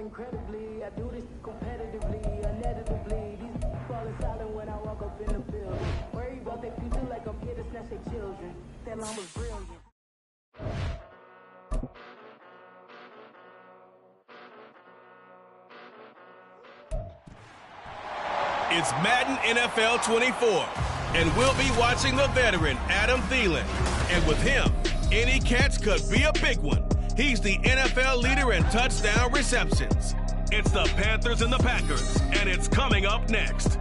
incredibly. I do this competitively, inevitably. These falling silent when I walk up in the building. Worry about their future like I'm here to snatch their children. That line was brilliant. It's Madden NFL 24, and we'll be watching the veteran Adam Thielen. And with him, any catch could be a big one. He's the NFL leader in touchdown receptions. It's the Panthers and the Packers, and it's coming up next.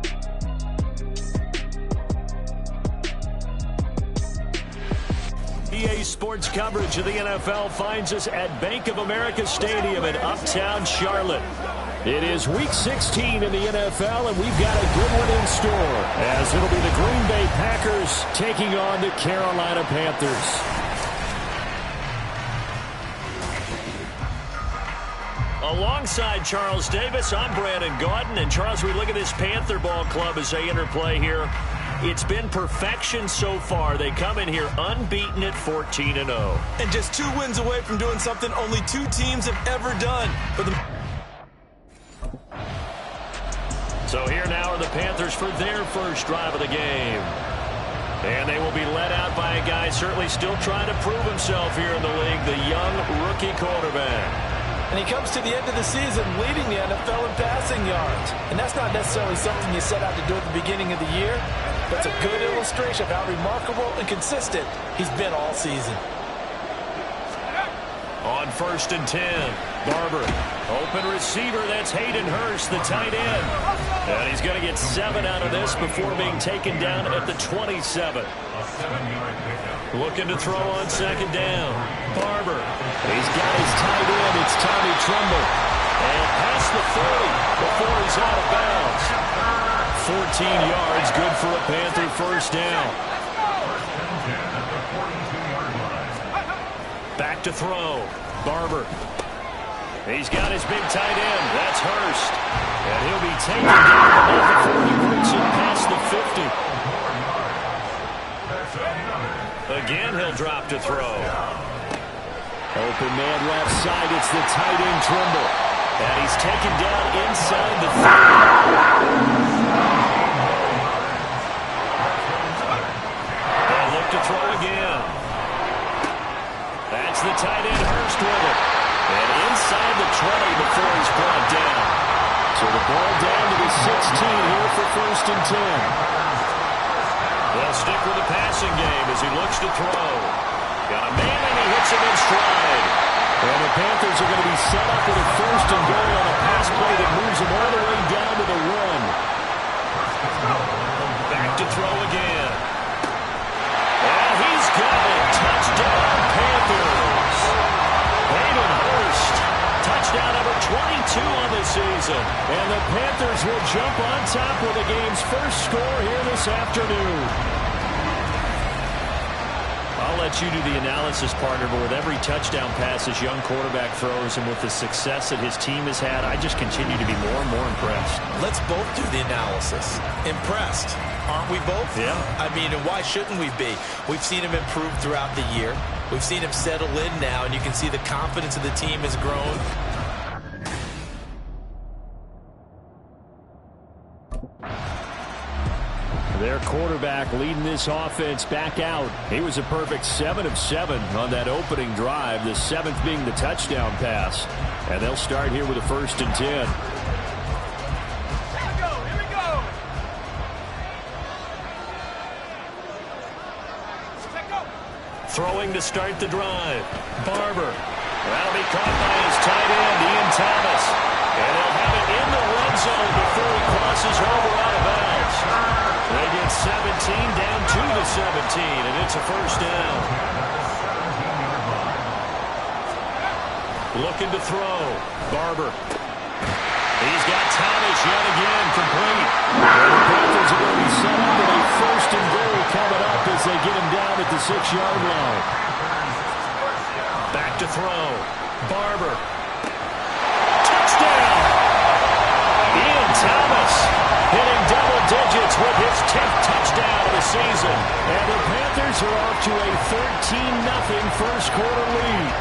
EA Sports coverage of the NFL finds us at Bank of America Stadium in Uptown Charlotte. It is Week 16 in the NFL, and we've got a good one in store, as it'll be the Green Bay Packers taking on the Carolina Panthers. Alongside Charles Davis, I'm Brandon Gaudin. And Charles, we look at this Panther ball club as they interplay here. It's been perfection so far. They come in here unbeaten at 14-0. And just 2 wins away from doing something only 2 teams have ever done. So here now are the Panthers for their first drive of the game. And they will be led out by a guy certainly still trying to prove himself here in the league, the young rookie quarterback. And he comes to the end of the season leading the NFL in passing yards. And that's not necessarily something you set out to do at the beginning of the year. That's a good illustration of how remarkable and consistent he's been all season. On 1st and 10, Barber. Open receiver, that's Hayden Hurst, the tight end. And he's going to get 7 out of this before being taken down at the 27. Looking to throw on 2nd down. Barber. He's got his tight end. It's Tommy Tremble. And past the 40 before he's out of bounds. 14 yards, good for a Panther first down. Back to throw. Barber. He's got his big tight end. That's Hurst. And he'll be taken down before he brings it past the 50. Again, he'll drop to throw. Open man left side. It's the tight end Trimble. And he's taken down inside the 30. And look to throw again. That's the tight end Hurst with it. And inside the 20 before he's brought down. So the ball down to the 16 here for 1st and 10. They'll stick with the passing game as he looks to throw. Got a man and he hits him in stride. And the Panthers are going to be set up with a 1st and goal on a pass play that moves them all the way down to the 1. Back to throw again. And he's got it. Touchdown Panthers. Hayden Hurst. Touchdown number 22 on the season. And the Panthers will jump on top with the game's first score here this afternoon. I'll let you do the analysis, partner, but with every touchdown pass this young quarterback throws and with the success that his team has had, I just continue to be more and more impressed. Let's both do the analysis. Impressed. Aren't we both? Yeah. I mean, and why shouldn't we be? We've seen him improve throughout the year. We've seen him settle in now, and you can see the confidence of the team has grown. Their quarterback leading this offense back out. He was a perfect 7 of 7 on that opening drive, the 7th being the touchdown pass. And they'll start here with a 1st and 10. Here we go. Throwing to start the drive. Barber. That'll be caught by his tight end, Ian Thomas. And they'll have it in the red zone before he crosses over out of bounds. They get 17 down to the 17, and it's a 1st down. Looking to throw. Barber. He's got Thomas yet again complete. And the Panthers are going to be set up with a 1st and goal coming up as they get him down at the 6-yard line. Back to throw. Barber. Touchdown! Ian Thomas hitting double digits with his 10th touchdown of the season. And the Panthers are off to a 13-0 first quarter lead.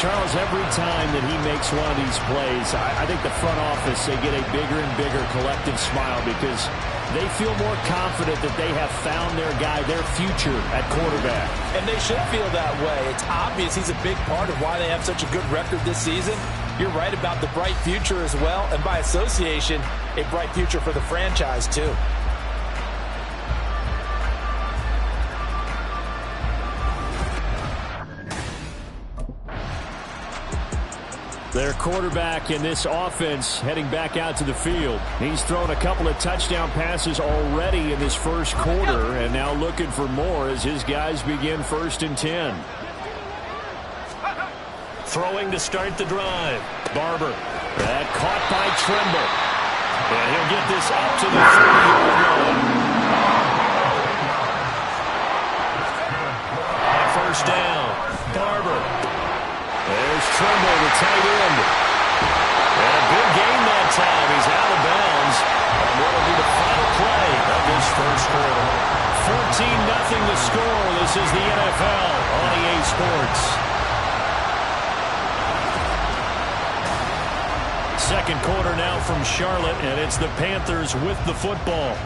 Charles, every time that he makes one of these plays, I think the front office, they get a bigger and bigger collective smile because they feel more confident that they have found their guy, their future at quarterback. And they should feel that way. It's obvious he's a big part of why they have such a good record this season. You're right about the bright future as well, and by association, a bright future for the franchise too. Their quarterback in this offense heading back out to the field. He's thrown a couple of touchdown passes already in this first quarter and now looking for more as his guys begin 1st and 10. Throwing to start the drive. Barber. That caught by Trimble. And he'll get this up to the 30-yard line. First down. Barber. There's Trimble, the tight end. And a big gain that time. He's out of bounds. And what will be the final play of this first quarter? 14-0 the score. This is the NFL on EA Sports. Second quarter now from Charlotte, and it's the Panthers with the football.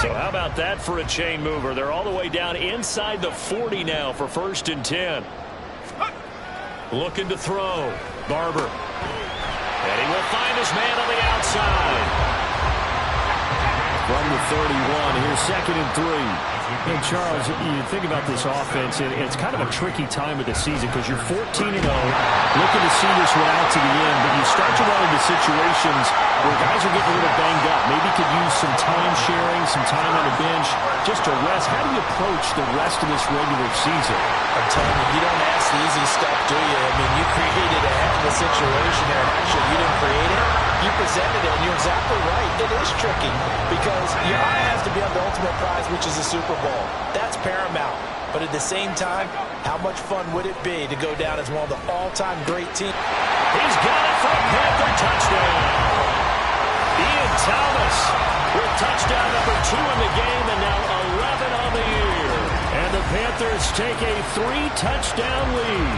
So how about that for a chain mover? They're all the way down inside the 40 now for 1st and 10. Looking to throw. Barber. And he will find his man on the outside. From the 31, here's 2nd and 3. And Charles, you think about this offense, and it's kind of a tricky time of the season because you're 14-0, looking to see this one out to the end, but you start to run into situations where guys are getting a little banged up. Maybe could use some time sharing, some time on the bench, just to rest. How do you approach the rest of this regular season? I'm telling you, you don't ask the easy stuff, do you? I mean, you created a heck of a situation there. Actually, you didn't create it. You presented it, and you're exactly right. It is tricky because your eye has to be on the ultimate prize, which is the Super Bowl. That's paramount. But at the same time, how much fun would it be to go down as one of the all-time great teams? He's got it for a Panther touchdown. Ian Thomas with touchdown number 2 in the game and now 11 on the year. And the Panthers take a 3-touchdown lead.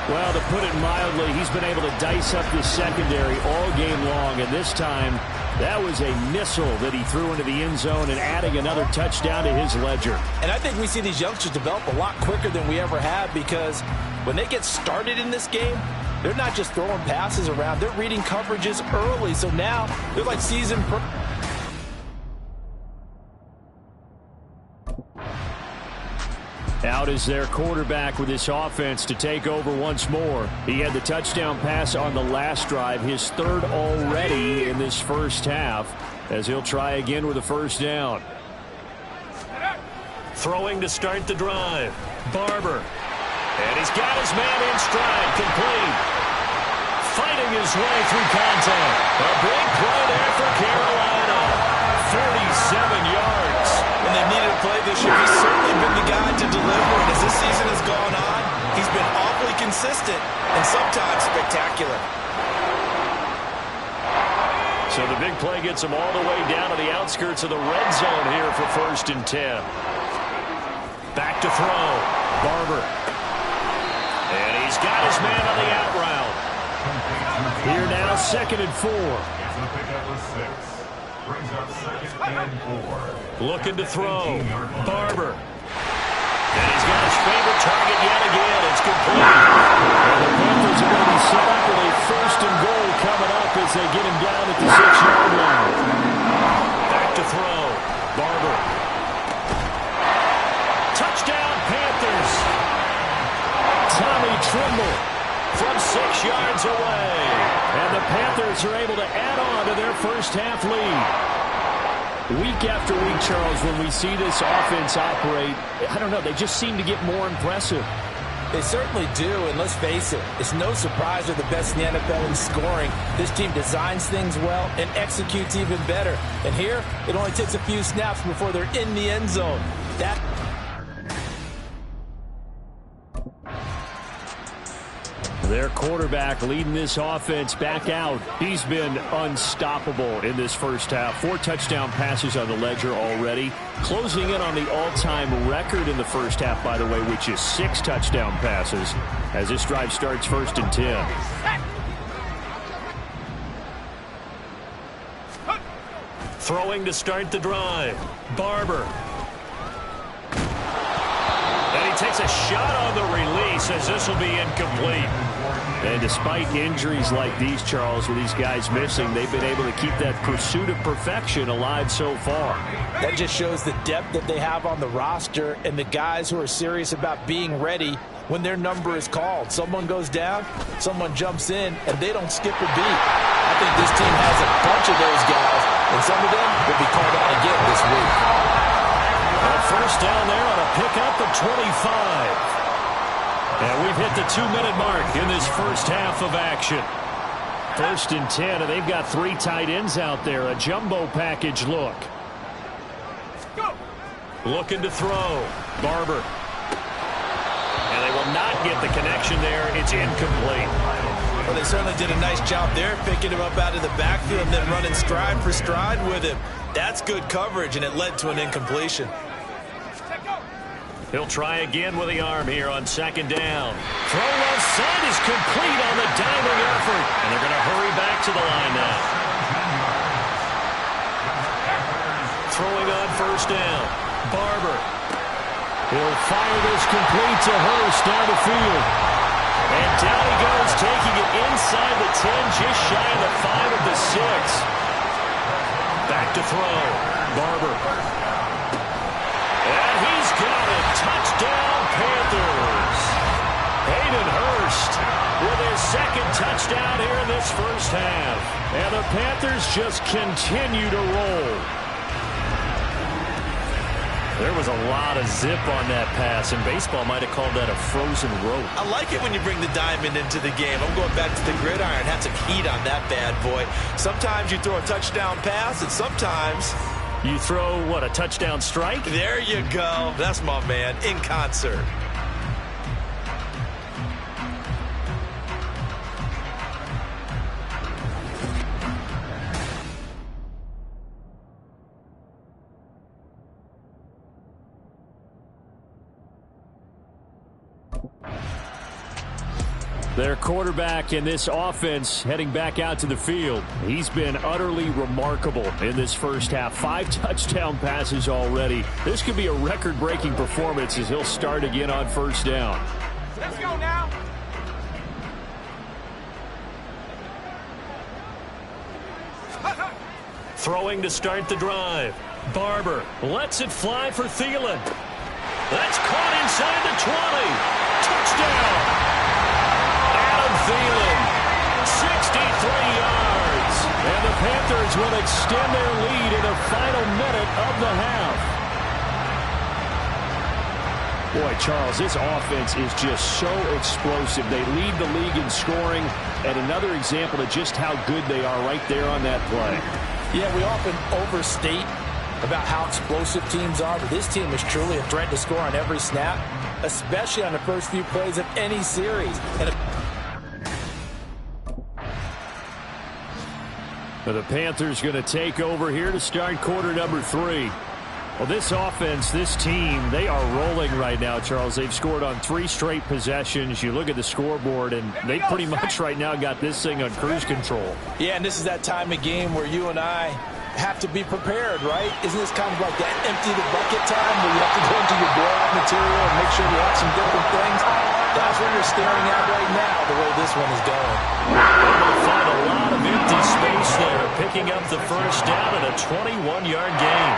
Well, to put it mildly, he's been able to dice up this secondary all game long, and this time that was a missile that he threw into the end zone and adding another touchdown to his ledger. And I think we see these youngsters develop a lot quicker than we ever have because when they get started in this game, they're not just throwing passes around, they're reading coverages early, so now they're like seasoned pro. Out is their quarterback with this offense to take over once more. He had the touchdown pass on the last drive, his 3rd already in this first half, as he'll try again with a 1st down. Throwing to start the drive. Barber. And he's got his man in stride, complete. Fighting his way through contact. A big play there for Carolina. 47 yards. When they needed a play this year, he's certainly been the guy to deliver. And as this season has gone on, he's been awfully consistent and sometimes spectacular. So the big play gets him all the way down to the outskirts of the red zone here for 1st and 10. Back to throw. Barber. And he's got his man on the out route. Here now, 2nd and 4. Brings up 2nd and 4. Looking to throw. Barber. And he's got his favorite target yet again. It's complete. And the Panthers are going to be set up with a 1st and goal coming up as they get him down at the 6-yard line. Back to throw. Barber. Touchdown, Panthers. Tommy Trimble from 6 yards away. And the Panthers are able to add on to their first half lead. Week after week, Charles, when we see this offense operate, I don't know, they just seem to get more impressive. They certainly do, and let's face it, it's no surprise they're the best in the NFL in scoring. This team designs things well and executes even better. And here, it only takes a few snaps before they're in the end zone. Their quarterback leading this offense back out. He's been unstoppable in this first half. 4 touchdown passes on the ledger already. Closing in on the all-time record in the first half, by the way, which is 6 touchdown passes as this drive starts 1st and 10. Throwing to start the drive. Barber. And he takes a shot on the release as this will be incomplete. And despite injuries like these, Charles, with these guys missing, they've been able to keep that pursuit of perfection alive so far. That just shows the depth that they have on the roster and the guys who are serious about being ready when their number is called. Someone goes down, someone jumps in, and they don't skip a beat. I think this team has a bunch of those guys, and some of them will be called out again this week. First down there on a pickup of 25. And we've hit the 2-minute mark in this first half of action. 1st and 10, and they've got 3 tight ends out there. A jumbo package look. Looking to throw. Barber. And they will not get the connection there. It's incomplete. Well, they certainly did a nice job there, picking him up out of the backfield and then running stride for stride with him. That's good coverage, and it led to an incompletion. He'll try again with the arm here on 2nd down. Throw left side is complete on the diving effort. And they're going to hurry back to the line now. Throwing on 1st down. Barber. He'll fire this complete to Hurst down the field. And down he goes, taking it inside the 10, just shy of the 5 of the 6. Back to throw. Barber. And he's got it. Touchdown, Panthers. Hayden Hurst with his 2nd touchdown here in this first half. And the Panthers just continue to roll. There was a lot of zip on that pass, and baseball might have called that a frozen rope. I like it when you bring the diamond into the game. I'm going back to the gridiron. Had some heat on that bad boy. Sometimes you throw a touchdown pass, and sometimes you throw, what, a touchdown strike? There you go. That's my man, in concert. Their quarterback in this offense heading back out to the field. He's been utterly remarkable in this first half. 5 touchdown passes already. This could be a record-breaking performance as he'll start again on 1st down. Let's go now. Throwing to start the drive. Barber lets it fly for Thielen. That's caught inside the 20. Touchdown. Thielen, 63 yards. And the Panthers will extend their lead in the final minute of the half. Boy, Charles, this offense is just so explosive. They lead the league in scoring, and another example of just how good they are right there on that play. Yeah, we often overstate about how explosive teams are, but this team is truly a threat to score on every snap, especially on the first few plays of any series. And the Panthers going to take over here to start quarter number 3. Well, this offense, this team, they are rolling right now, Charles. They've scored on 3 straight possessions. You look at the scoreboard, and they pretty much right now got this thing on cruise control. Yeah, and this is that time of game where you and I have to be prepared, right? Isn't this kind of like that empty the bucket time where you have to go into your blowout material and make sure you have some different things? That's what you're staring at right now, the way this one is going. Able to find a lot of empty space there, picking up the first down at a 21-yard gain.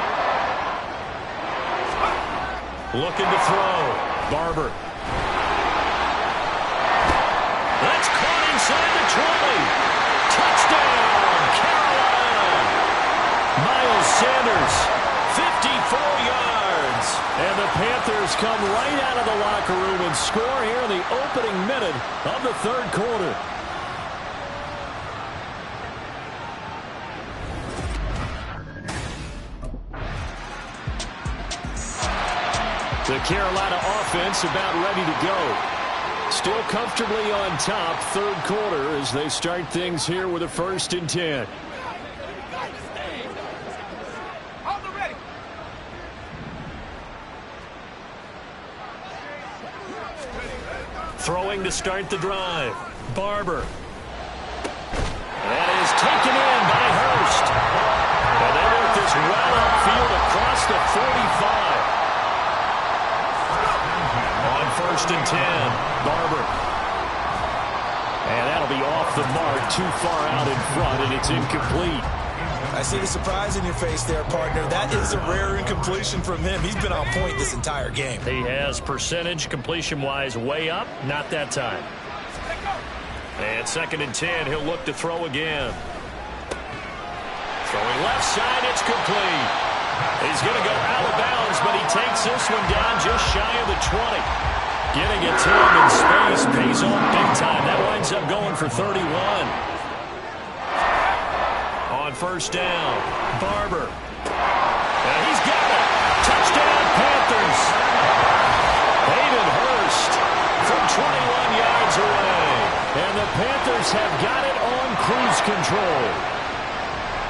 Looking to throw. Barber. That's caught inside the 20. Touchdown, Carolina. Miles Sanders, 54 yards. And the Panthers come right out of the locker room and score here in the opening minute of the 3rd quarter. The Carolina offense about ready to go. still comfortably on top, third quarter, as they start things here with a 1st and 10. Throwing to start the drive. Barber. That is taken in by Hurst. And they work this right upfield across the 45. On 1st and 10, Barber. And that'll be off the mark, too far out in front, and it's incomplete. I see the surprise in your face there, partner. That is a rare incompletion from him. He's been on point this entire game. He has percentage completion-wise way up, not that time. And 2nd and 10, he'll look to throw again. Throwing left side, it's complete. He's going to go out of bounds, but he takes this one down just shy of the 20. Getting it to him in space pays off big time. That winds up going for 31. On 1st down, Barber. And he's got it. Touchdown, Panthers. Hayden Hurst from 21 yards away. And the Panthers have got it on cruise control.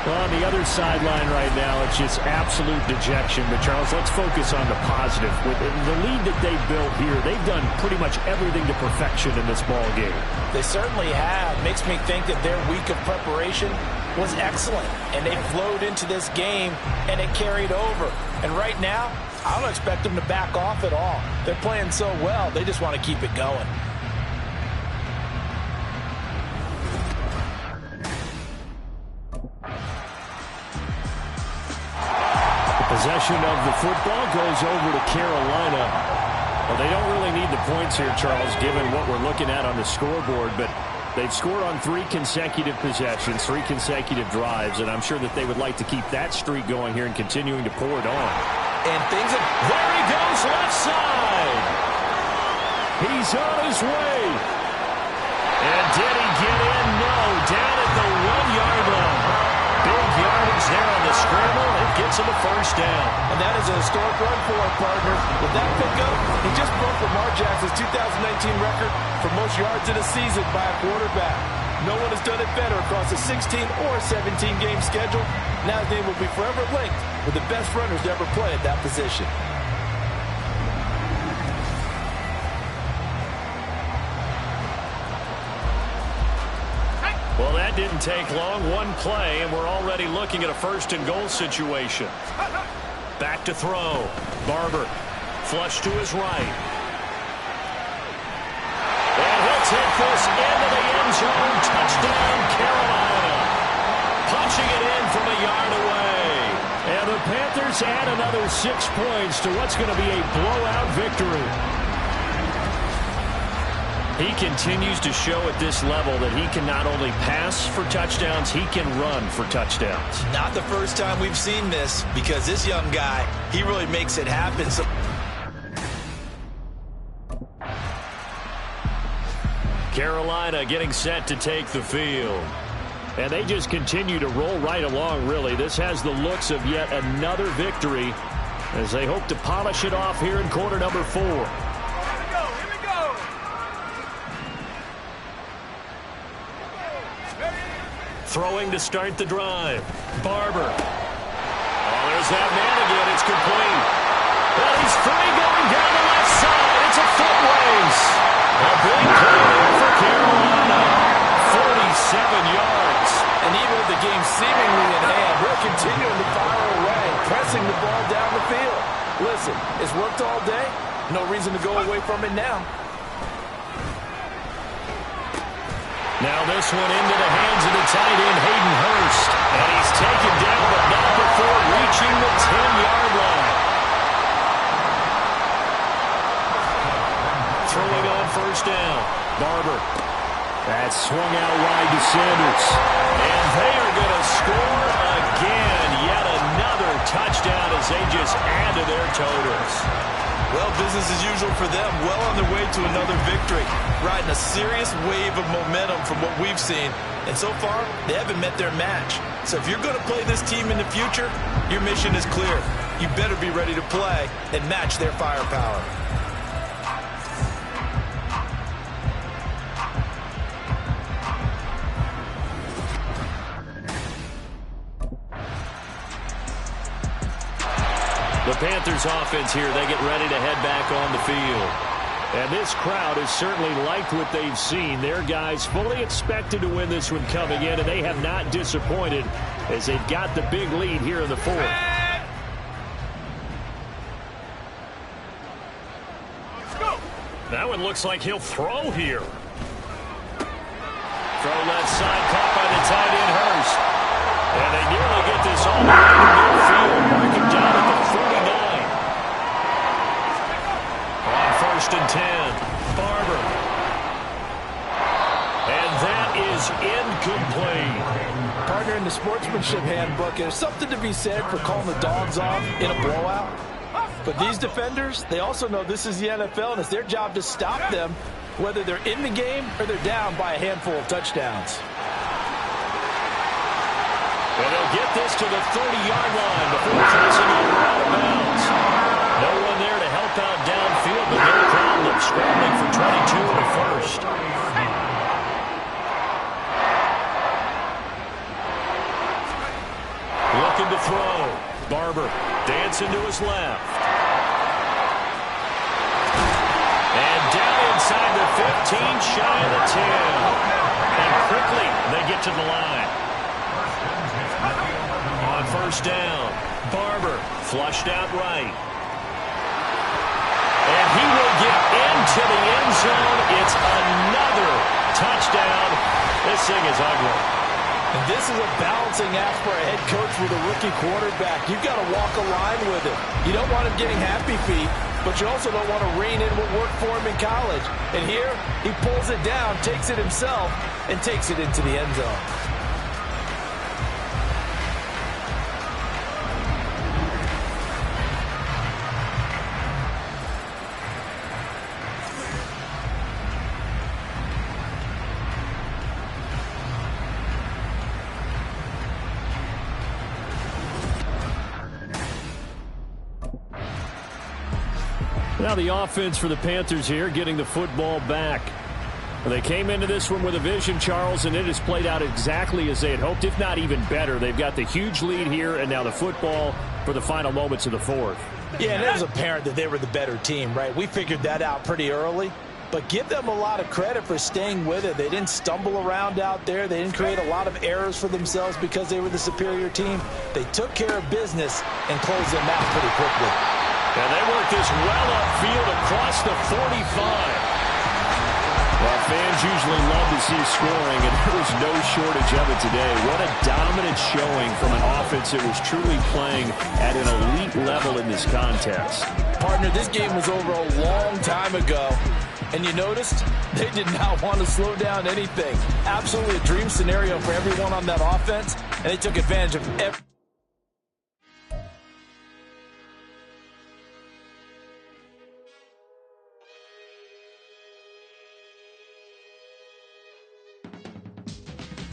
Well, on the other sideline right now, it's just absolute dejection. But, Charles, let's focus on the positive. With the lead that they've built here, they've done pretty much everything to perfection in this ball game. They certainly have. Makes me think that their week of preparation was excellent. And they flowed into this game, and it carried over. And right now, I don't expect them to back off at all. They're playing so well, they just want to keep it going. Possession of the football goes over to Carolina. Well, they don't really need the points here, Charles, given what we're looking at on the scoreboard, but they've scored on 3 consecutive possessions, 3 consecutive drives, and I'm sure that they would like to keep that streak going here and continuing to pour it on. And things are... There he goes, left side. He's on his way. And did he get in? No, down at the 1-yard line. Big yardage there on the scramble. It gets him a 1st down. And that is a historic run for him, partner. With that pickup, he just broke Lamar Jackson's 2019 record for most yards in a season by a quarterback. No one has done it better across a 16 or 17-game schedule. Now his name will be forever linked with the best runners to ever play at that position. Well, that didn't take long. One play, and we're already looking at a 1st and goal situation. Back to throw. Barber. Flush to his right. And he'll take this into the end zone. Touchdown, Carolina. Punching it in from a yard away. And the Panthers add another 6 points to what's going to be a blowout victory. He continues to show at this level that he can not only pass for touchdowns, he can run for touchdowns. Not the first time we've seen this, because this young guy, he really makes it happen. So Carolina getting set to take the field. And they just continue to roll right along, really. This has the looks of yet another victory as they hope to polish it off here in quarter number 4. Throwing to start the drive. Barber. Oh, there's that man again. It's complete. Well, he's free going down the left side. It's a foot race. A big play there for Carolina. 47 yards. And even with the game seemingly in hand, they're continuing to fire away, pressing the ball down the field. Listen, it's worked all day. No reason to go away from it now. Now this one into the hands of the tight end, Hayden Hurst. And he's taken down, but not before reaching the 10-yard line. Throwing on 1st down. Barber. That swung out wide to Sanders. And they are going to score again. Yet another touchdown as they just add to their totals. Well, business as usual for them. Well on their way to another victory. Riding a serious wave of momentum from what we've seen. And so far, they haven't met their match. So if you're going to play this team in the future, your mission is clear. You better be ready to play and match their firepower. The Panthers offense here, they get ready to head back on the field. And this crowd has certainly liked what they've seen. Their guys fully expected to win this one coming in, and they have not disappointed as they've got the big lead here in the fourth. That one looks like he'll throw here. Throw left side, caught by the tight end Hurst. And they nearly get this all the way to midfield, marking down at the 49. On 1st and 10, Barber. And that is incomplete. Partner, in the sportsmanship handbook, there's something to be said for calling the dogs off in a blowout. But these defenders, they also know this is the NFL, and it's their job to stop them, whether they're in the game or they're down by a handful of touchdowns. And they'll get this to the 30-yard line before crossing over out of bounds. No one there to help out downfield, but no problem scrambling for 22 in the first. Looking to throw. Barber dancing to his left. And down inside the 15, shy of the 10. And quickly they get to the line. On 1st down, Barber flushed out right. And he will get into the end zone. It's another touchdown. This thing is ugly. And this is a balancing act for a head coach with a rookie quarterback. You've got to walk a line with it. You don't want him getting happy feet, but you also don't want to rein in what worked for him in college. And here, he pulls it down, takes it himself, and takes it into the end zone. Now the offense for the Panthers here, getting the football back. They came into this one with a vision, Charles, and it has played out exactly as they had hoped, if not even better. They've got the huge lead here, and now the football for the final moments of the fourth. Yeah, and it was apparent that they were the better team, right? We figured that out pretty early. But give them a lot of credit for staying with it. They didn't stumble around out there. They didn't create a lot of errors for themselves because they were the superior team. They took care of business and closed them out pretty quickly. And they work this well upfield across the 45. Well, fans usually love to see scoring, and there was no shortage of it today. What a dominant showing from an offense that was truly playing at an elite level in this contest. Partner, this game was over a long time ago, and you noticed they did not want to slow down anything. Absolutely a dream scenario for everyone on that offense, and they took advantage of every.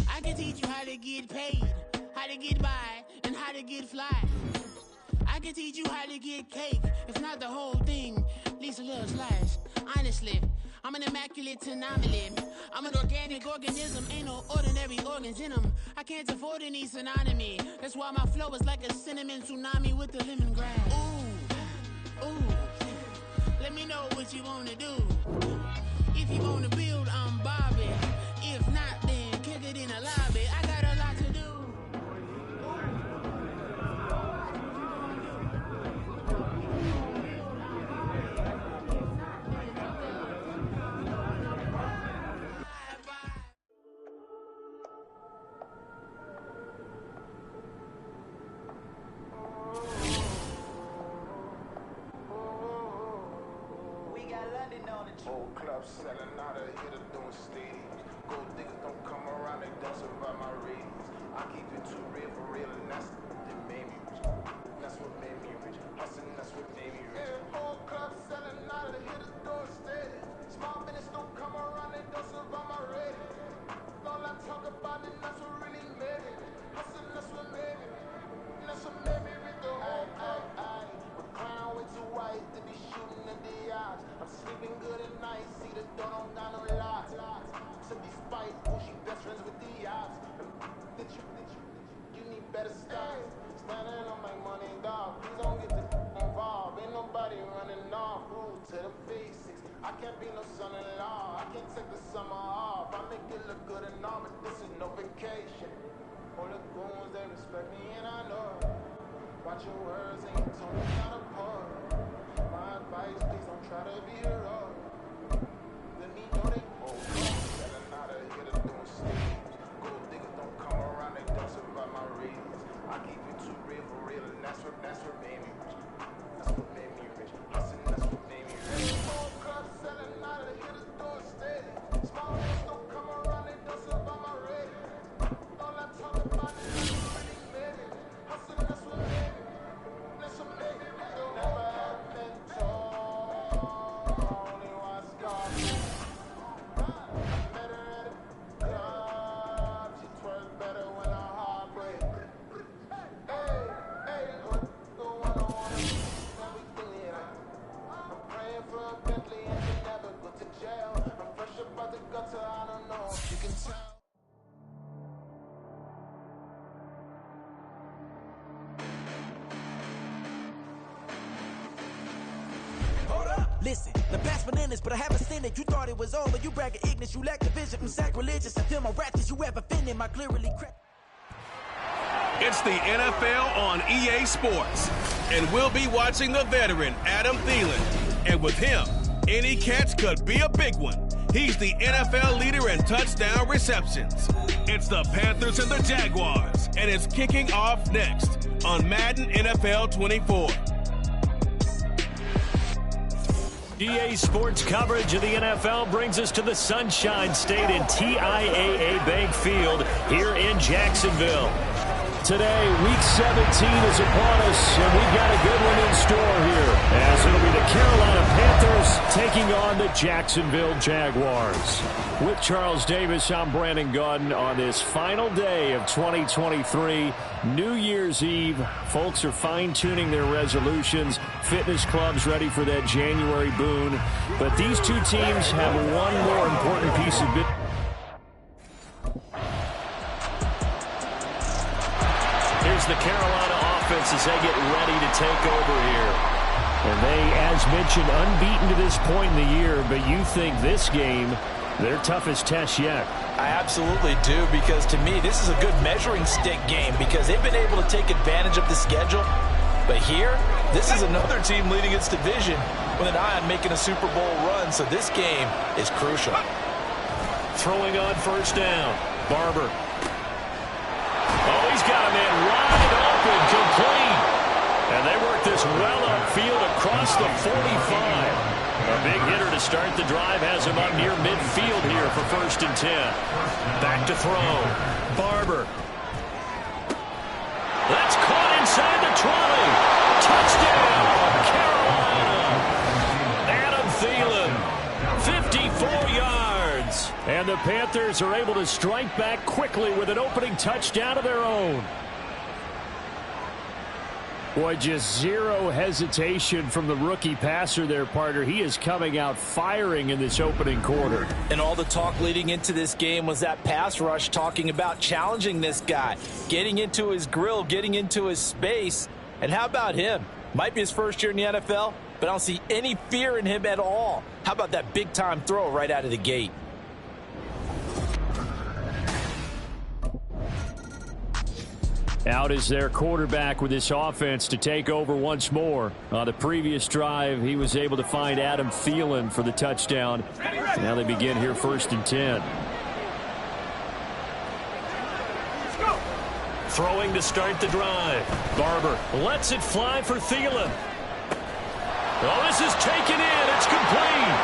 I can teach you how to get paid, how to get by, and how to get fly. I can teach you how to get cake, if not the whole thing, at least a little slice. Honestly, I'm an immaculate anomaly. I'm an organic organism, ain't no ordinary organs in them. I can't afford any synonymy. That's why my flow is like a cinnamon tsunami with the lemongrass. Ooh, ooh, let me know what you wanna do. If you wanna build, I'm Bobby. If not, then kick it in the lobby. I got a lot to do. Old club selling out of hitter doing stadiums. Gold diggers don't come around, they don't survive my ratings. I keep it too real for real, and that's what made me rich. That's what made me rich. Hustling, that's what made me rich. Yeah, old club selling out of the hitters doing stadiums. Small business don't come around, they don't survive my ratings. All I talk about it, that's what really made me. Hustling, that's what made me. That's what made me rich. The whole club. We're crying way too white to be shooting at the odds. I'm sleeping good at night, see the door don't got no locks. So despite who she best friends with the odds, you need better stocks. Standing on my money. to the basics. I can't be no son-in-law. I can't take the summer off. I make it look good and all, but this is no vacation. All the goons, they respect me and I know it. Watch your words and your tone is not apart. My advice, please don't try to be heroic. Let me know they both selling out of here to doing stage. Gold diggers don't come around, they don't survive my radius. I keep it too real for real, and that's what made me rich. That's what made me rich. Hustling, that's what made me rich. Small clubs selling out of here to doing stage. Small niggas don't come around, they don't survive my radius. All I talk about is really made it. Hustling, that's what made me. That's what made me rich. Never had mentor, only one scar. Listen, the past bananas, but I haven't seen it. You thought it was over. You bragging ignorance. You lack the vision from sacrilegious. I feel my ratchets. You ever offended my clearly cracked. It's the NFL on EA Sports, and we'll be watching the veteran Adam Thielen. And with him, any catch could be a big one. He's the NFL leader in touchdown receptions. It's the Panthers and the Jaguars, and it's kicking off next on Madden NFL 24. EA Sports coverage of the NFL brings us to the Sunshine State in TIAA Bank Field here in Jacksonville. Today, Week 17 is upon us, and we've got a good one in store here, as it'll be the Carolina Panthers taking on the Jacksonville Jaguars. With Charles Davis, I'm Brandon Gauden on this final day of 2023, New Year's Eve. Folks are fine-tuning their resolutions. Fitness clubs ready for that January boon. But these two teams have one more important piece of business. Here's the Carolina offense as they get ready to take over here. And they, as mentioned, unbeaten to this point in the year, but you think this game, their toughest test yet. I absolutely do, because to me, this is a good measuring stick game because they've been able to take advantage of the schedule. But here, this is another team leading its division with an eye on making a Super Bowl run, so this game is crucial. Throwing on first down, Barber. Oh, he's got a man wide open, complete. And they work this well upfield across the 45. A big hitter to start the drive has him up near midfield here for 1st and 10. Back to throw. Barber. That's caught inside the 20. Touchdown, Carolina. Adam Thielen, 54 yards. And the Panthers are able to strike back quickly with an opening touchdown of their own. Boy, just zero hesitation from the rookie passer there, partner. He is coming out firing in this opening quarter. And all the talk leading into this game was that pass rush talking about challenging this guy, getting into his grill, getting into his space. And how about him? Might be his first year in the NFL, but I don't see any fear in him at all. How about that big-time throw right out of the gate? Out is their quarterback with this offense to take over once more. On the previous drive, he was able to find Adam Thielen for the touchdown. Now they begin here 1st and 10. Throwing to start the drive. Barber lets it fly for Thielen. Oh, this is taken in. It's complete.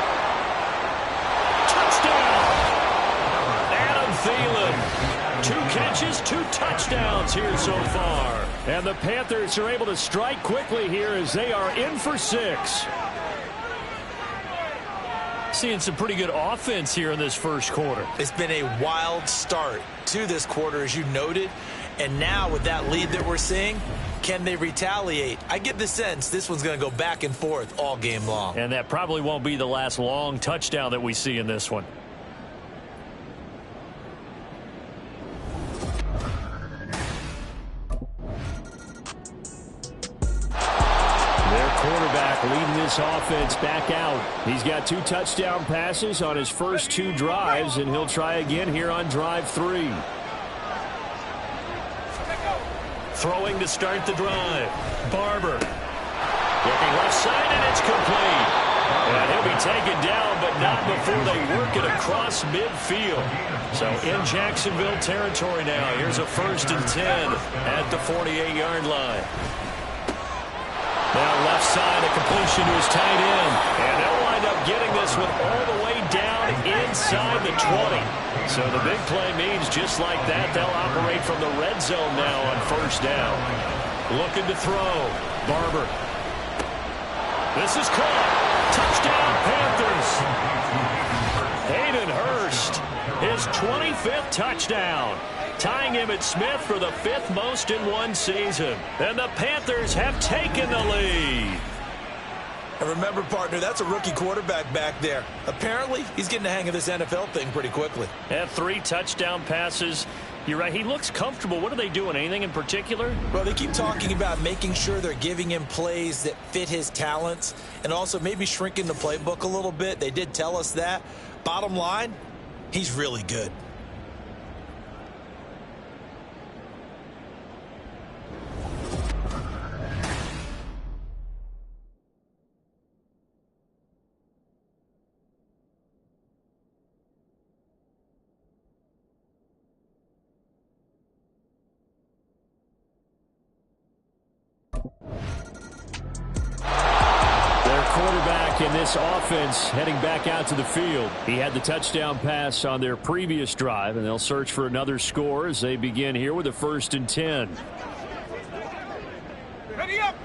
Touchdown. Adam Thielen. 2 catches, 2 touchdowns here so far. And the Panthers are able to strike quickly here as they are in for 6. Seeing some pretty good offense here in this first quarter. It's been a wild start to this quarter, as you noted. And now with that lead that we're seeing, can they retaliate? I get the sense this one's going to go back and forth all game long. And that probably won't be the last long touchdown that we see in this one. quarterback leading this offense back out. He's got 2 touchdown passes on his first 2 drives, and he'll try again here on drive 3. Throwing to start the drive. Barber. Looking left side, and it's complete. And he'll be taken down, but not before they work it across midfield. So in Jacksonville territory now. Here's a 1st and 10 at the 48-yard line. Now left side, a completion to his tight end. And they'll wind up getting this one all the way down inside the 20. So the big play means just like that, they'll operate from the red zone now on 1st down. Looking to throw. Barber. This is caught. Touchdown, Panthers. Hayden Hurst, his 25th touchdown, tying Emmitt Smith for the 5th most in one season. And the Panthers have taken the lead. And remember, partner, that's a rookie quarterback back there. Apparently, he's getting the hang of this NFL thing pretty quickly. Had 3 touchdown passes. You're right, he looks comfortable. What are they doing? Anything in particular? Well, they keep talking about making sure they're giving him plays that fit his talents and also maybe shrinking the playbook a little bit. They did tell us that. Bottom line, he's really good. In this offense heading back out to the field. He had the touchdown pass on their previous drive, and they'll search for another score as they begin here with a 1st and 10. Ready up!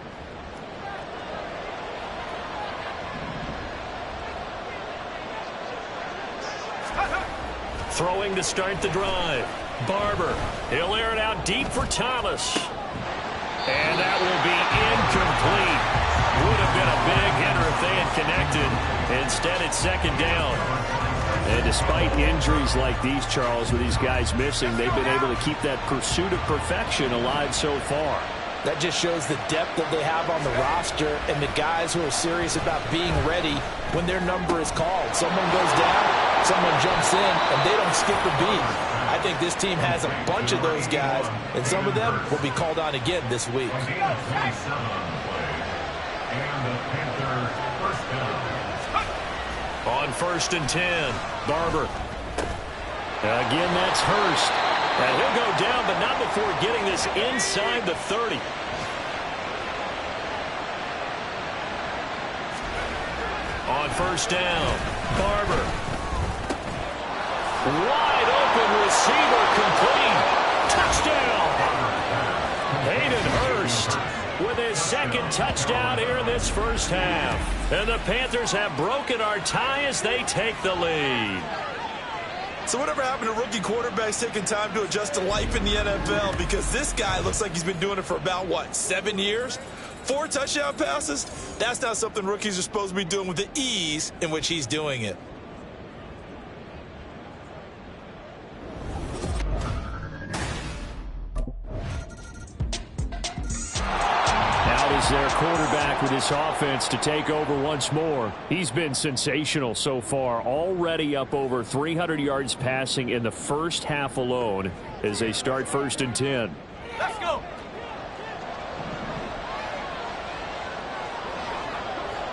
Throwing to start the drive. Barber. He'll air it out deep for Thomas. And that will be incomplete. Would have been a big hitter if they had connected. Instead, it's 2nd down. And despite injuries like these, Charles, with these guys missing, they've been able to keep that pursuit of perfection alive so far. That just shows the depth that they have on the roster and the guys who are serious about being ready when their number is called. Someone goes down, someone jumps in, and they don't skip a beat. I think this team has a bunch of those guys, and some of them will be called on again this week. On 1st and 10, Barber. Again, that's Hurst. And he'll go down, but not before getting this inside the 30. On 1st down, Barber. Wide open receiver complete. Touchdown. Hayden Hurst with his 2nd touchdown here in this 1st half. And the Panthers have broken our tie as they take the lead. So whatever happened to rookie quarterbacks taking time to adjust to life in the NFL? Because this guy looks like he's been doing it for about, 7 years? 4 touchdown passes? That's not something rookies are supposed to be doing with the ease in which he's doing it. Is their quarterback with his offense to take over once more. He's been sensational so far, already up over 300 yards passing in the 1st half alone as they start 1st and 10. Let's go!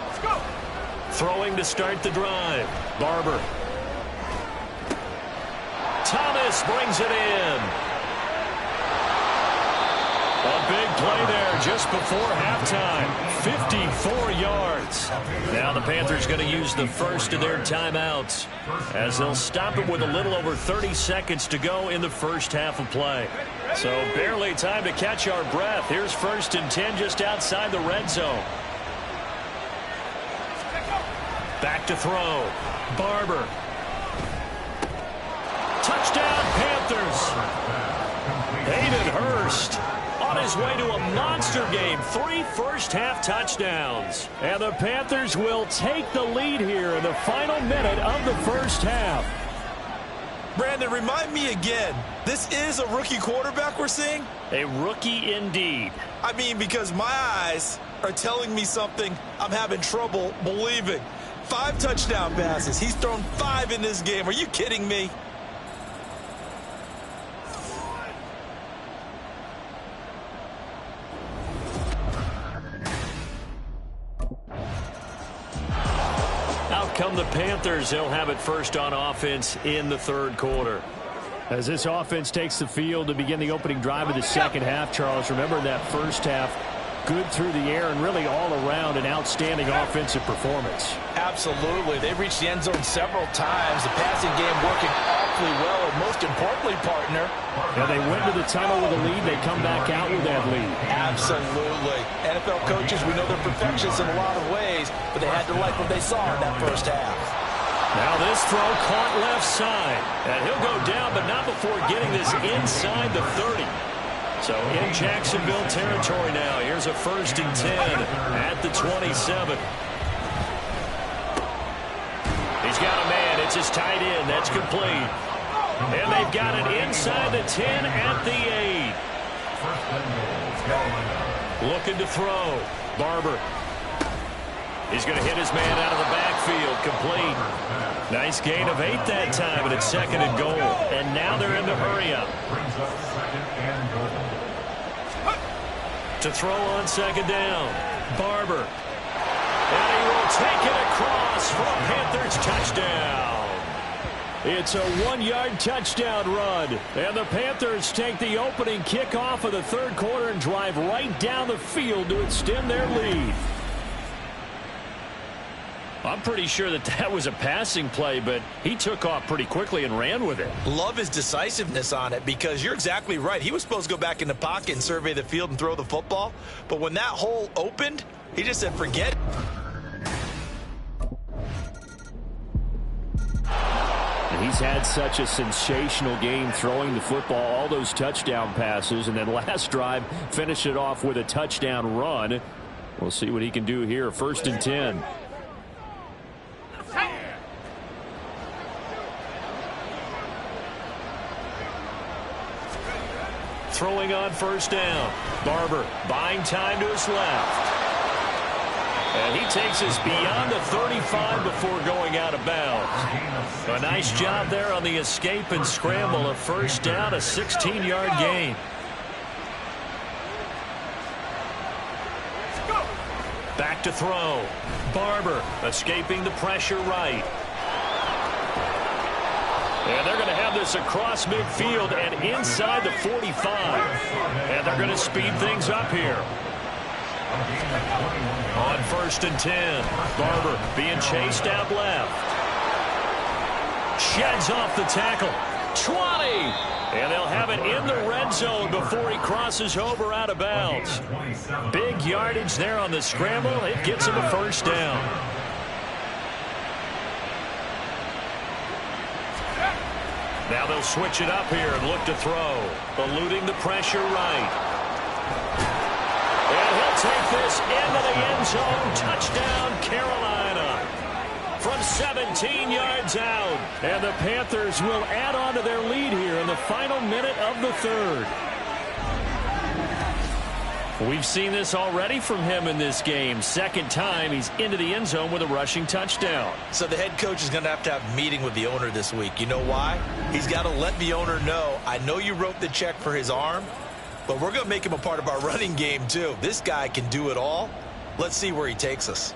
Let's go! Throwing to start the drive. Barber. Thomas brings it in. A big play there just before halftime. 54 yards. Now the Panthers going to use the first of their timeouts as they'll stop it with a little over 30 seconds to go in the 1st half of play. So barely time to catch our breath. Here's 1st and 10 just outside the red zone. Back to throw. Barber. Touchdown Panthers. Hayden Hurst on his way to a monster game. 3 first-half touchdowns. And the Panthers will take the lead here in the final minute of the 1st half. Brandon, remind me again, this is a rookie quarterback we're seeing? A rookie indeed. I mean, because my eyes are telling me something I'm having trouble believing. 5 touchdown passes. He's thrown 5 in this game. Are you kidding me? Out come the Panthers. They'll have it first on offense in the third quarter. As this offense takes the field to begin the opening drive of the second half, Charles, remember that first half, good through the air and really all around an outstanding offensive performance. Absolutely. They reached the end zone several times. The passing game working awfully well, and most importantly, partner. Yeah, they went to the tunnel with a lead. They come back out with that lead. Absolutely. NFL coaches, we know they're perfectionists in a lot of ways, but they had to like what they saw in that first half. Now this throw caught left side. And he'll go down, but not before getting this inside the 30. So in Jacksonville territory now. Here's a 1st and 10 at the 27. He's got a man. It's his tight end. That's complete. And they've got it inside the 10 at the 8. Looking to throw. Barber. He's going to hit his man out of the backfield. Complete. Nice gain of 8 that time, but it's 2nd and goal. And now they're in the hurry up. To throw on 2nd down. Barber. And he will take it across for a Panthers touchdown. It's a 1-yard touchdown run. And the Panthers take the opening kickoff of the third quarter and drive right down the field to extend their lead. I'm pretty sure that was a passing play, but he took off pretty quickly and ran with it. Love his decisiveness on it, because you're exactly right. He was supposed to go back in the pocket and survey the field and throw the football. But when that hole opened, he just said, forget it. He's had such a sensational game throwing the football, all those touchdown passes, and then last drive finished it off with a touchdown run. We'll see what he can do here. 1st and 10. Throwing on 1st down. Barber buying time to his left. And he takes us beyond the 35 before going out of bounds. A nice job there on the escape and scramble. A 1st down, a 16-yard gain. Back to throw. Barber escaping the pressure right. And they're going to have this across midfield and inside the 45. And they're going to speed things up here. On 1st and 10. Barber being chased out left. Sheds off the tackle. 20. And they'll have it in the red zone before he crosses over out of bounds. Big yardage there on the scramble. It gets him a 1st down. Now they'll switch it up here and look to throw. Eluding the pressure right. And he'll take this into the end zone. Touchdown, Carolina. From 17 yards out. And the Panthers will add on to their lead here in the final minute of the third. We've seen this already from him in this game. 2nd time he's into the end zone with a rushing touchdown. So the head coach is going to have a meeting with the owner this week. You know why? He's got to let the owner know, I know you wrote the check for his arm, but we're going to make him a part of our running game too. This guy can do it all. Let's see where he takes us.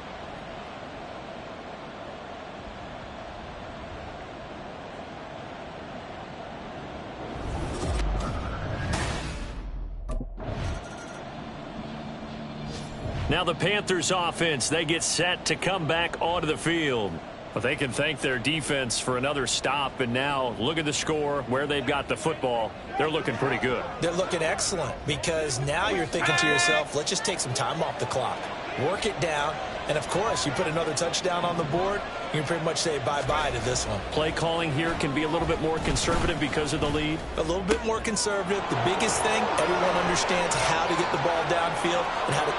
Now the Panthers offense, they get set to come back onto the field. But they can thank their defense for another stop. And now look at the score, where they've got the football. They're looking pretty good. They're looking excellent, because now you're thinking to yourself, let's just take some time off the clock. Work it down. And, of course, you put another touchdown on the board, you can pretty much say bye-bye to this one. Play calling here can be a little bit more conservative because of the lead. A little bit more conservative. The biggest thing, everyone understands how to get the ball downfield and how to...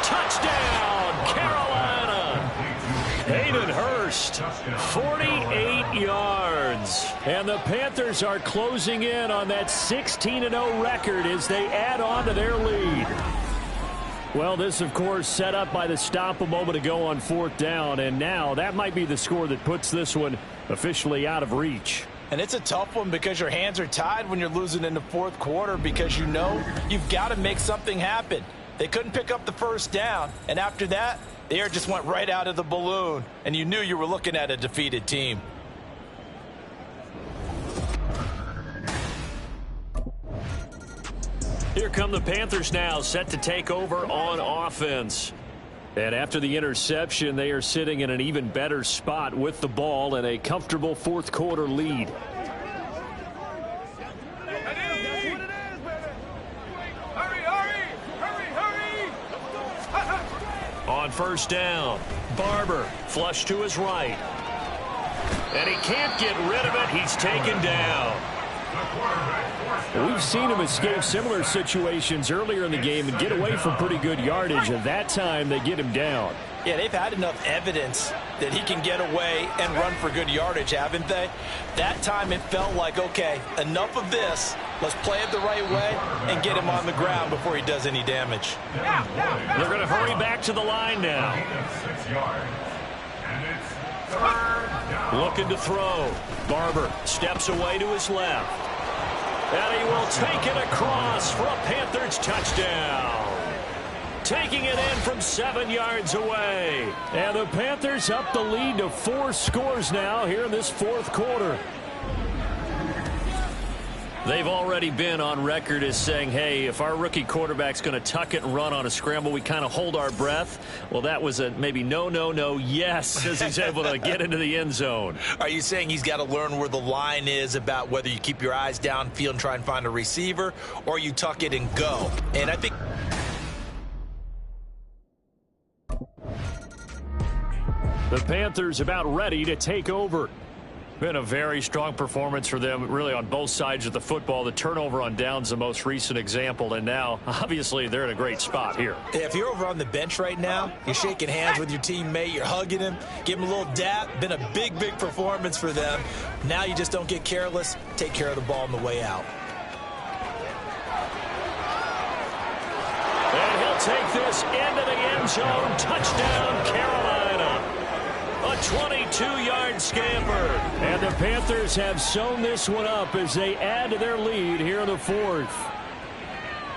Touchdown, Carolina! Hayden Hurst, 48 yards. And the Panthers are closing in on that 16-0 record as they add on to their lead. Well, this, of course, set up by the stop a moment ago on 4th down, and now that might be the score that puts this one officially out of reach. And it's a tough one because your hands are tied when you're losing in the 4th quarter because you know you've got to make something happen. They couldn't pick up the first down, and after that, the air just went right out of the balloon, and you knew you were looking at a defeated team. Here come the Panthers now, set to take over on offense. And after the interception, they are sitting in an even better spot with the ball and a comfortable 4th quarter lead. On 1st down, Barber flush to his right. And he can't get rid of it. He's taken down. We've seen him escape similar situations earlier in the game and get away from pretty good yardage, and that time they get him down. Yeah, they've had enough evidence that he can get away and run for good yardage, haven't they? That time it felt like, okay, enough of this. Let's play it the right way and get him on the ground before he does any damage. They're going to hurry back to the line now. Looking to throw. Barber steps away to his left. And he will take it across for a Panthers touchdown. Taking it in from 7 yards away. And the Panthers up the lead to 4 scores now here in this 4th quarter. They've already been on record as saying, hey, if our rookie quarterback's going to tuck it and run on a scramble, we kind of hold our breath. Well, that was a maybe no, yes, as he's able to get into the end zone. Are you saying he's got to learn where the line is about whether you keep your eyes downfield and try and find a receiver, or you tuck it and go? And I think the Panthers about ready to take over. Been a very strong performance for them, really, on both sides of the football. The turnover on downs, the most recent example, and now, obviously, they're in a great spot here. If you're over on the bench right now, you're shaking hands with your teammate, you're hugging him, give him a little dap. Been a big performance for them. Now you just don't get careless. Take care of the ball on the way out. And he'll take this into the end zone. Touchdown, Carolina. A 22-yard scamper. And the Panthers have sewn this one up as they add to their lead here in the 4th.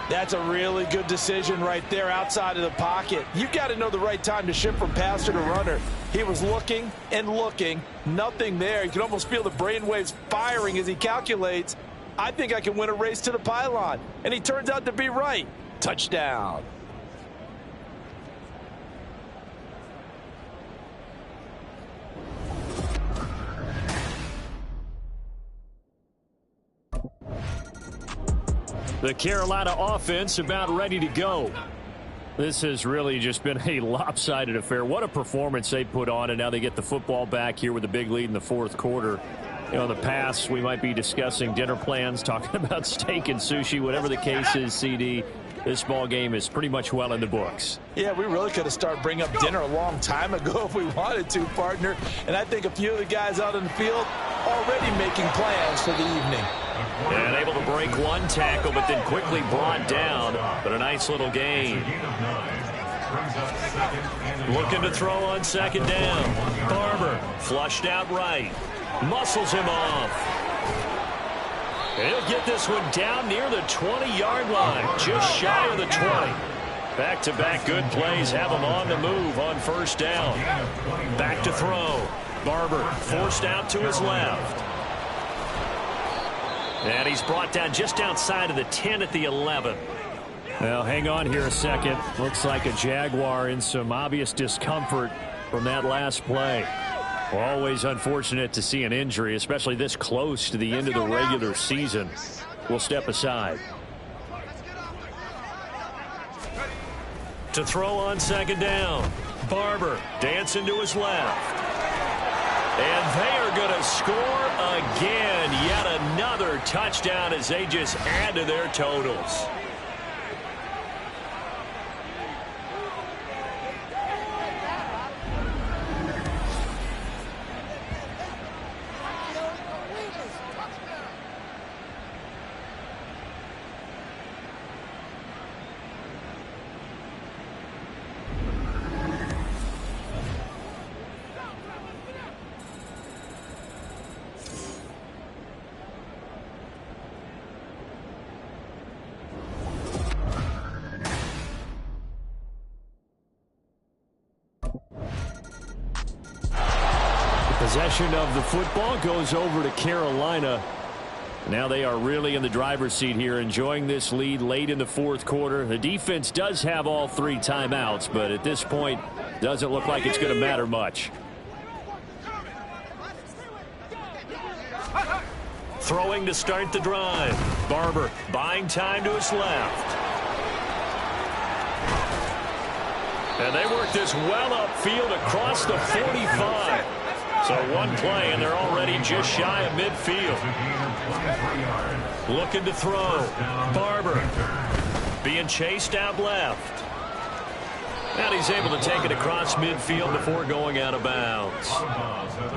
That's a really good decision right there outside of the pocket. You've got to know the right time to shift from passer to runner. He was looking and looking. Nothing there. You can almost feel the brainwaves firing as he calculates, I think I can win a race to the pylon. And he turns out to be right. Touchdown. The Carolina offense about ready to go. This has really just been a lopsided affair. What a performance they put on, and now they get the football back here with a big lead in the 4th quarter. You know, in the past, we might be discussing dinner plans, talking about steak and sushi, whatever the case is, CD. This ball game is pretty much well in the books. Yeah, we really could have started bringing up dinner a long time ago if we wanted to, partner. And I think a few of the guys out in the field already making plans for the evening. And able to break one tackle, but then quickly brought down. But a nice little gain. Looking to throw on 2nd down. Barber flushed out right. Muscles him off. He'll get this one down near the 20-yard line, just shy of the 20. Back-to-back good plays have him on the move on 1st down. Back to throw. Barber forced out to his left. And he's brought down just outside of the 10 at the 11. Well, hang on here a second. Looks like a Jaguar in some obvious discomfort from that last play. Always unfortunate to see an injury, especially this close to the end of the regular season. We'll step aside. To throw on 2nd down. Barber dancing to his left. And they are going to score again. Yet another touchdown as they just add to their totals. Possession of the football goes over to Carolina. Now they are really in the driver's seat here, enjoying this lead late in the fourth quarter. The defense does have all 3 timeouts, but at this point, doesn't look like it's going to matter much. Throwing to start the drive. Barber buying time to his left. And they work this well upfield across the 45. So one play, and they're already just shy of midfield. Looking to throw. Barber being chased out left. And he's able to take it across midfield before going out of bounds.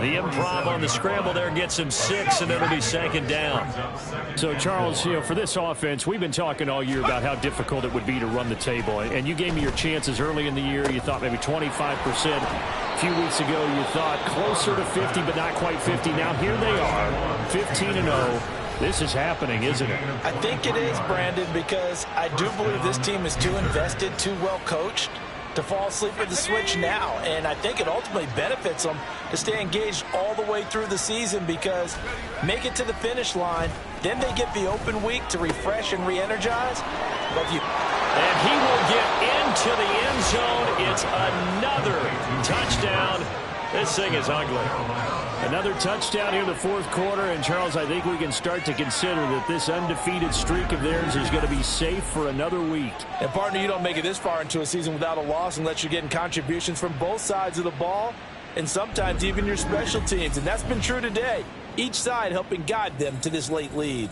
The improv on the scramble there gets him 6, and it'll be 2nd down. So, Charles, for this offense, we've been talking all year about how difficult it would be to run the table. And you gave me your chances early in the year. You thought maybe 25%. A few weeks ago, you thought closer to 50, but not quite 50. Now here they are, 15-0. This is happening, isn't it? I think it is, Brandon, because I do believe this team is too invested, too well coached to fall asleep at the switch now. And I think it ultimately benefits them to stay engaged all the way through the season, because make it to the finish line, then they get the open week to refresh and re-energize. And he will get into the end zone. It's another touchdown. This thing is ugly. Another touchdown here in the fourth quarter. And, Charles, I think we can start to consider that this undefeated streak of theirs is going to be safe for another week. And, partner, you don't make it this far into a season without a loss unless you're getting contributions from both sides of the ball and sometimes even your special teams. And that's been true today. Each side helping guide them to this late lead.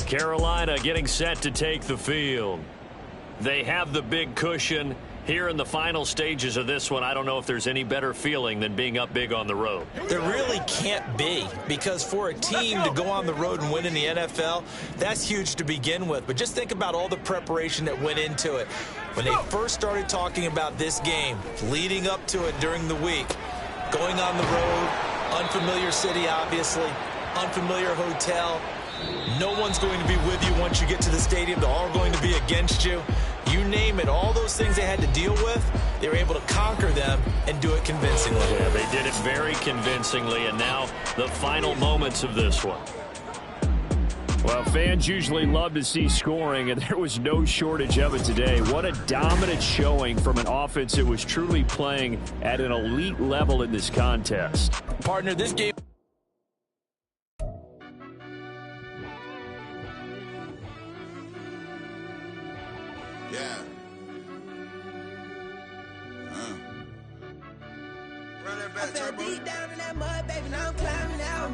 Carolina getting set to take the field. They have the big cushion. Here in the final stages of this one, I don't know if there's any better feeling than being up big on the road. There really can't be, because for a team to go on the road and win in the NFL, that's huge to begin with. But just think about all the preparation that went into it. When they first started talking about this game, leading up to it during the week, going on the road, unfamiliar city, obviously, unfamiliar hotel. No one's going to be with you once you get to the stadium. They're all going to be against you. You name it, all those things they had to deal with, they were able to conquer them and do it convincingly. Yeah, they did it very convincingly, and now the final moments of this one. Well, fans usually love to see scoring, and there was no shortage of it today. What a dominant showing from an offense that was truly playing at an elite level in this contest. Partner, this game... I fell deep down in that mud, baby, now I'm climbing out.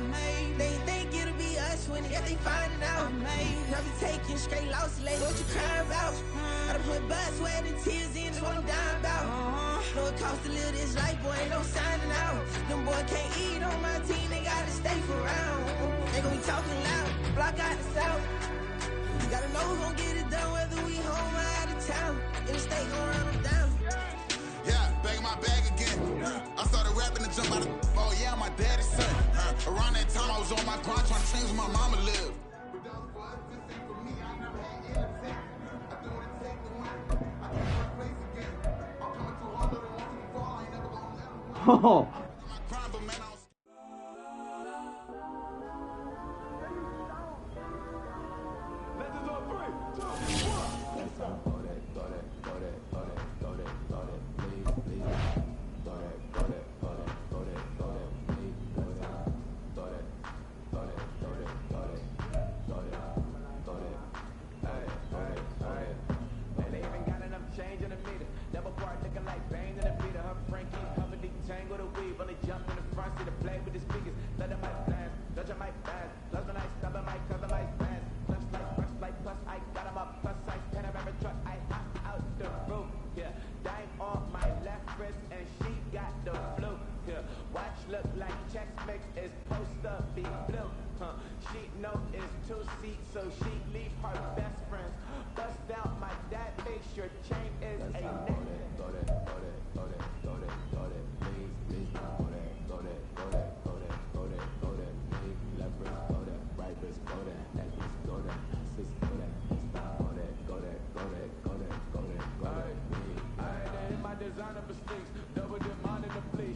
They think it'll be us when they find it out. I be taking straight losses, like what you crying about? I done put blood, sweat, and tears in, that's what I'm dying about. Know it costs to live this life, boy, ain't no signing out. Them boy can't eat on my team, they gotta stay for round. They gon' be talking loud, block out the south. Gotta know who's gon' get it done, whether we home or out of town. In the state gon' run them down. Yeah, bag my bag again. I started rapping to jump out of. Oh yeah, my daddy's son. Around that time I was on my grind trying to change where my mama lived. Oh.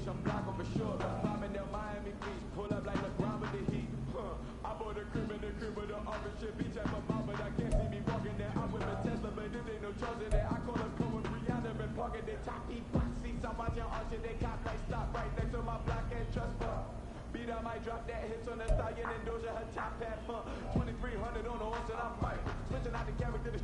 I'm black over short. Bombing down Miami Beach, pull up like LeBron with the heat. I bought a crib in the crib with the orange shit. Beach at my mom, but I can't see me walking there. I'm with my Tesla, but there ain't no charge in there. I call them come with Rihanna and parking their top heat box seats. I'm watching all shit, they cop like stop right next to my black and trust fund. Beat I might drop that hits on the stallion and Doja her top hat. 2300 on the horse and I'm right. Switching out the character, the